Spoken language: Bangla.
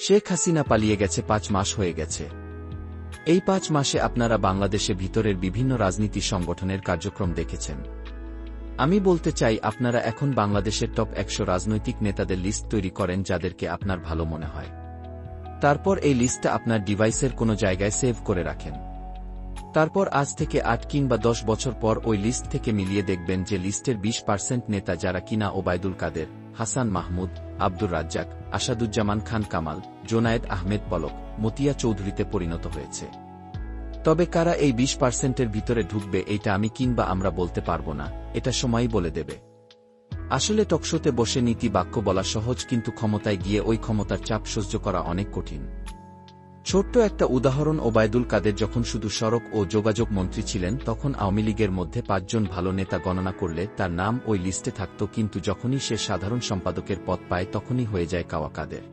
শেখ হাসিনা পালিয়ে গেছে ৫ মাস হয়ে গেছে। এই ৫ মাসে আপনারা বাংলাদেশে ভিতরের বিভিন্ন রাজনীতি সংগঠনের কার্যক্রম দেখেছেন। আমি বলতে চাই আপনারা এখন বাংলাদেশের টপ ১০০ রাজনৈতিক নেতাদের লিস্ট তৈরি করেন যাদেরকে আপনার ভালো মনে হয়। তারপর এই লিস্টটা আপনার ডিভাইসের কোনো জায়গায় সেভ করে রাখেন। তারপর আজ থেকে ৮ কিংবা ১০ বছর পর ওই লিস্ট থেকে মিলিয়ে দেখবেন যে লিস্টের ২০% নেতা যারা কিনা ওবায়দুল কাদের, হাসান মাহমুদ, আব্দুর রাজ্জাক, আসাদুজ্জামান খান কামাল, জোনায়েদ আহমেদ পলক, মতিয়া চৌধুরীতে পরিণত হয়েছে। তবে কারা এই ২০%-এর ভিতরে ঢুকবে এইটা আমি কিংবা আমরা বলতে পারব না, এটা সময়ই বলে দেবে। আসলে টকশোতে বসে নীতি বাক্য বলা সহজ, কিন্তু ক্ষমতায় গিয়ে ওই ক্ষমতার চাপ সহ্য করা অনেক কঠিন। ছোট্ট একটা উদাহরণ, ওবায়দুল কাদের যখন শুধু সড়ক ও যোগাযোগ মন্ত্রী ছিলেন তখন আওয়ামী লীগের মধ্যে ৫ জন ভালো নেতা গণনা করলে তার নাম ওই লিস্টে থাকত, কিন্তু যখনই সে সাধারণ সম্পাদকের পদ পায় তখনই হয়ে যায় কাওয়া কাদের।